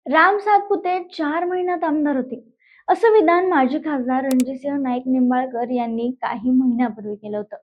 राम सातपुते 4 महिन्यात आमदार होते असं विधान माजी खासदार रणजितसिंह नाईक निंबाळकर यांनी काही महिन्यापूर्वी केलं होतं.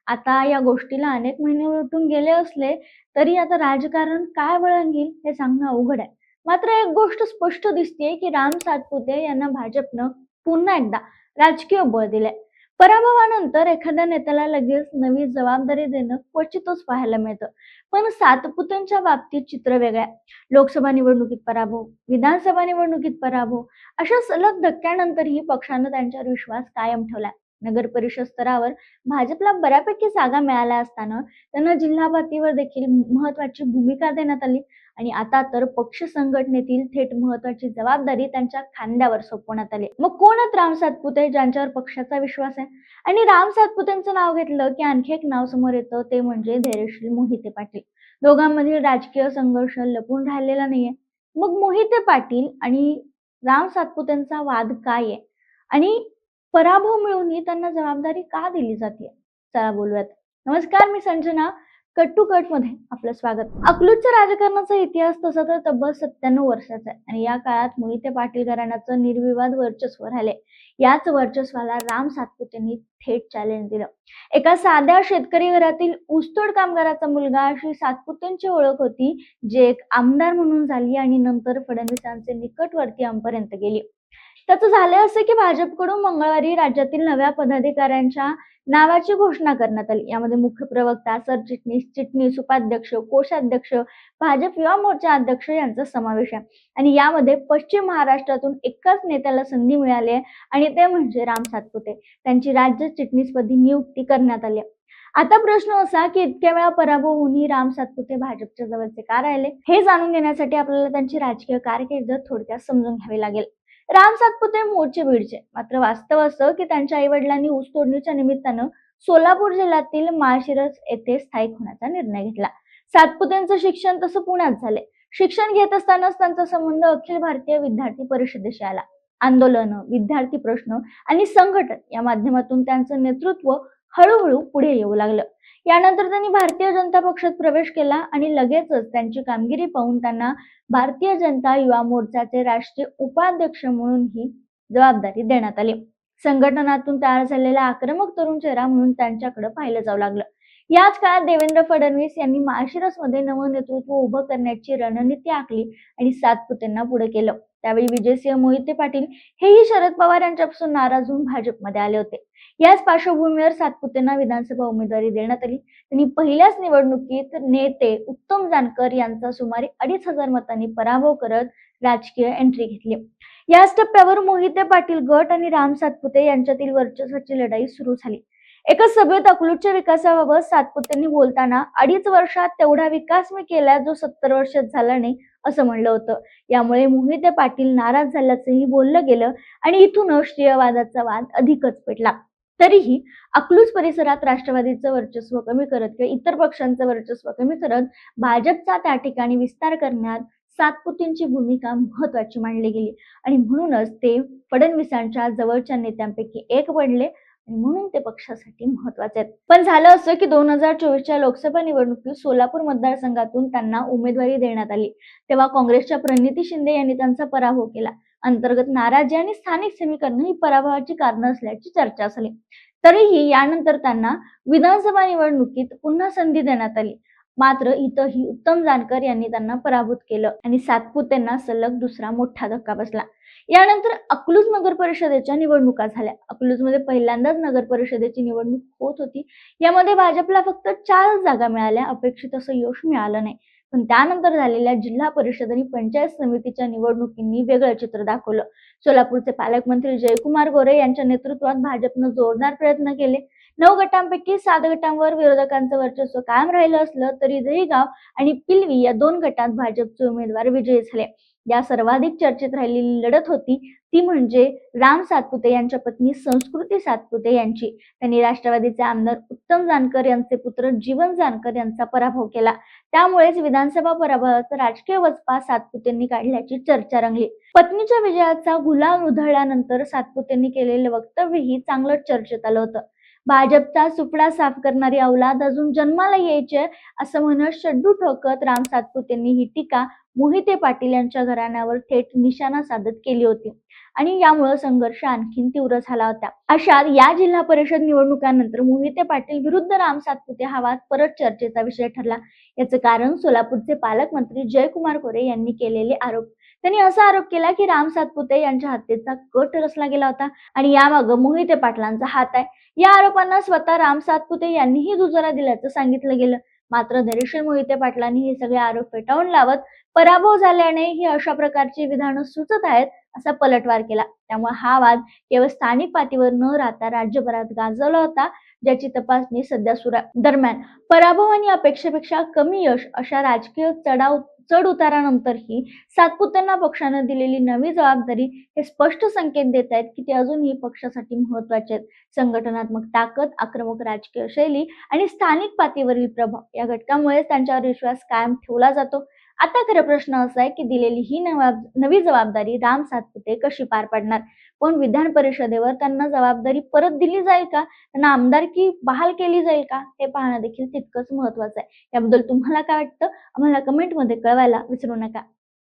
आता या गोष्टीला अनेक महिने उलटून गेले असले तरी आता राजकारण काय वळण घेईल हे सांगणं अवघड आहे. मात्र एक गोष्ट स्पष्ट दिसते की राम सातपुते यांना भाजपनं पुन्हा एकदा राजकीय बळ दिलंय. पराभवानंतर एखाद्या नेत्याला लगेच नवी जबाबदारी देणं क्वचितच पाहायला मिळतं. पण सातपुतेंच्या बाबतीत चित्र वेगळं आहे. लोकसभा निवडणुकीत पराभव, विधानसभा निवडणुकीत पराभव अशा सलग धक्क्यानंतरही पक्षानं त्यांच्यावर विश्वास कायम ठेवलाय. नगर परिषद स्तरावर भाजपला बऱ्यापैकी जागा मिळाल्या असताना त्यांना जिल्हा पातळीवर देखील महत्वाची भूमिका देण्यात आली आणि आता तर पक्ष संघटनेतील थेट महत्वाची जबाबदारी त्यांच्या खांद्यावर सोपवण्यात आली. मग कोण आहेत राम सातपुते ज्यांच्यावर पक्षाचा विश्वास आहे? आणि राम सातपुतेंचं नाव घेतलं की आणखी एक नाव समोर येतं, ते म्हणजे धैर्यशील मोहिते पाटील. दोघांमधील राजकीय संघर्ष लपून राहिलेला नाहीये. मग मोहिते पाटील आणि राम सातपुतेंचा वाद काय आहे आणि पराभव मिळूनही त्यांना जबाबदारी का दिली जाते? चला बोलूयात. नमस्कार, मी संजना. कट टू कट मध्ये आपलं स्वागत. अकलूजच्या राजकारणाचा इतिहास तसा तर तब्बल 97 वर्षाचा आहे आणि या काळात मोहिते पाटील घराण्याचं निर्विवाद वर्चस्व राहिले. याच वर्चस्वाला राम सातपुतेंनी थेट चॅलेंज दिलं. एका साध्या शेतकरी घरातील ऊसतोड कामगाराचा मुलगा अशी सातपुतेंची ओळख होती, जी एक आमदार म्हणून झाली आणि नंतर फडणवीसांचे निकटवर्तीयांपर्यंत गेली. त्याचं झालं असं की भाजपकडून मंगळवारी राज्यातील नव्या पदाधिकाऱ्यांच्या नावाची घोषणा करण्यात आली. यामध्ये मुख्य प्रवक्ता, सरचिटणीस, चिटणीस, उपाध्यक्ष, कोषाध्यक्ष, भाजप युवा मोर्चा अध्यक्ष यांचा समावेश आहे. आणि यामध्ये पश्चिम महाराष्ट्रातून एकाच नेत्याला संधी मिळाली आहे आणि ते म्हणजे राम सातपुते. त्यांची राज्य चिटणीसपदी नियुक्ती करण्यात आली. आता प्रश्न असा की इतक्या वेळा पराभव होऊनही राम सातपुते भाजपच्या जवळचे का राहिले? हे जाणून घेण्यासाठी आपल्याला त्यांची राजकीय कारकीर्द थोडक्यात समजून घ्यावी लागेल. राम सातपुते मूळचे बीडचे, मात्र वास्तव असं की त्यांच्या आई वडिलांनी ऊस तोडणीच्या निमित्तानं सोलापूर जिल्ह्यातील माळशिरस येथे स्थायिक होण्याचा निर्णय घेतला. सातपुतेंचं शिक्षण तसं पुण्यात झाले. शिक्षण घेत असतानाच त्यांचा संबंध अखिल भारतीय विद्यार्थी परिषदेशी आला. आंदोलन, विद्यार्थी प्रश्न आणि संघटन या माध्यमातून त्यांचं नेतृत्व हळूहळू पुढे येऊ लागलं. यानंतर त्यांनी भारतीय जनता पक्षात प्रवेश केला आणि लगेचच त्यांची कामगिरी पाहून त्यांना भारतीय जनता युवा मोर्चाचे राष्ट्रीय उपाध्यक्ष म्हणून ही जबाबदारी देण्यात आली. संघटनातून तयार झालेला आक्रमक तरुण चेहरा म्हणून त्यांच्याकडे पाहिलं जाऊ लागलं. याच काळात देवेंद्र फडणवीस यांनी माळशिरसमध्ये नवं नेतृत्व उभं करण्याची रणनीती आखली आणि सातपुतेंना पुढे केलं. त्यावेळी विजयसिंह मोहिते पाटील हेही शरद पवार यांच्यापासून नाराज होऊन भाजपमध्ये आले होते. याच पार्श्वभूमीवर सातपुतेंना विधानसभा उमेदवारी देण्यात आली. त्यांनी पहिल्याच निवडणुकीत नेते उत्तम जानकर यांचा सुमारे 2,500 मतांनी पराभव करत राजकीय एंट्री घेतली. याच टप्प्यावर मोहिते पाटील गट आणि राम सातपुते यांच्यातील वर्चस्वाची लढाई सुरू झाली. एका सभेत अकलूजच्या विकासाबाबत सातपुतेंनी बोलताना 2.5 वर्षात तेवढा विकास मी केलाय जो 70 वर्षात झाला नाही असं म्हणलं होतं. यामुळे मोहिते पाटील नाराज झाल्याचंही बोललं गेलं आणि इथूनच श्रेयवादाचा वाद अधिकच पेटला. तरीही अकलूज परिसरात राष्ट्रवादीचं वर्चस्व कमी करत किंवा इतर पक्षांचं वर्चस्व कमी करत भाजपचा त्या ठिकाणी विस्तार करण्यात सातपुतेंची भूमिका महत्वाची मानली गेली आणि म्हणूनच ते फडणवीसांच्या जवळच्या नेत्यांपैकी एक बनले आणि म्हणून ते पक्षासाठी महत्वाचे आहेत. पण झालं असं की 2024च्या लोकसभा निवडणुकीत सोलापूर मतदारसंघातून त्यांना उमेदवारी देण्यात आली. तेव्हा काँग्रेसच्या प्रणिती शिंदे यांनी त्यांचा पराभव केला. अंतर्गत नाराजी आणि स्थानिक समीकरण ही पराभवाची कारणं असल्याची चर्चा झाली. तरीही यानंतर त्यांना विधानसभा निवडणुकीत पुन्हा संधी देण्यात आली. मात्र इथंही उत्तम जानकर यांनी त्यांना पराभूत केलं आणि सातपुतेंना सलग दुसरा मोठा धक्का बसला. यानंतर अकलूज नगर परिषदेच्या निवडणुका झाल्या. अकलूजमध्ये पहिल्यांदाच नगर परिषदेची निवडणूक होत होती. यामध्ये भाजपला फक्त 4 जागा मिळाल्या. अपेक्षित असं यश मिळालं नाही. पण त्यानंतर झालेल्या जिल्हा परिषद आणि पंचायत समितीच्या निवडणुकींनी वेगळं चित्र दाखवलं. सोलापूरचे पालकमंत्री जयकुमार गोरे यांच्या नेतृत्वात भाजपनं जोरदार प्रयत्न केले. 9 गटांपैकी 7 गटांवर विरोधकांचं वर्चस्व कायम राहिलं असलं तरी दहीगाव आणि पिलवी या 2 गटात भाजपचे उमेदवार विजयी झाले. या सर्वाधिक चर्चेत राहिलेली लढत होती ती म्हणजे राम सातपुते यांच्या पत्नी संस्कृती सातपुते यांची. त्यांनी राष्ट्रवादीचे आमदार उत्तम जानकर यांचे पुत्र जीवन जानकर यांचा पराभव केला. त्यामुळेच विधानसभा पराभवाचा राजकीय वचपा सातपुतेंनी काढल्याची चर्चा रंगली. पत्नीच्या विजयाचा गुलाल उधळल्यानंतर सातपुतेंनी केलेलं वक्तव्यही चांगलंच चर्चेत आलं होतं. भाजपचा सुपडा साफ करणारी औलाद अजून जन्माला यायचे असं म्हणत शड्डू ठोकत राम सातपुतेंनी ही टीका मोहिते पाटील यांच्या घराण्यावर थेट निशाणा साधत केली होती आणि यामुळे संघर्ष आणखीन तीव्र झाला होता. अशात या जिल्हा परिषद निवडणुकांनंतर मोहिते पाटील विरुद्ध राम सातपुते हा वाद परत चर्चेचा विषय ठरला. याचं कारण सोलापूरचे पालकमंत्री जयकुमार गोरे यांनी केलेले आरोप. त्यांनी असा आरोप केला की राम सातपुते यांच्या हत्येचा कट रचला गेला होता आणि यामागे मोहिते पाटलांचा हात आहे. या आरोपांना स्वतः राम सातपुते यांनीही दुजोरा दिल्याचं सांगितलं गेलं. मात्र धैर्यशील मोहिते पाटलांनी हे सगळे आरोप फेटाळून लावत पराभव झाल्याने ही अशा प्रकारची विधानं सुचत आहेत असा पलटवार केला. त्यामुळे हा वाद केवळ स्थानिक पातळीवर न राहता राज्यभरात गाजवला होता, ज्याची तपासणी सध्या सुरू आहे. दरम्यान पराभव आणि अपेक्षेपेक्षा कमी यश अशा राजकीय चढ उतारानंतरही सातपुतेंना पक्षानं दिलेली नवी जबाबदारी हे स्पष्ट संकेत देत आहेत की ते अजूनही पक्षासाठी महत्वाचे आहेत. संघटनात्मक ताकद, आक्रमक राजकीय शैली आणि स्थानिक पातळीवरील प्रभाव या घटकांमुळे त्यांच्यावर विश्वास कायम ठेवला जातो. आता खरा प्रश्न असा आहे की दिलेली ही नवी जबाबदारी राम सातपुते कशी पार पाडणार? पण विधान परिषदेवर त्यांना जबाबदारी परत दिली जाईल का? त्यांना आमदारकी बहाल केली जाईल का? हे पाहणं देखील तितकंच महत्वाचं आहे. याबद्दल तुम्हाला काय वाटतं? आम्हाला कमेंटमध्ये कळवायला विसरू नका.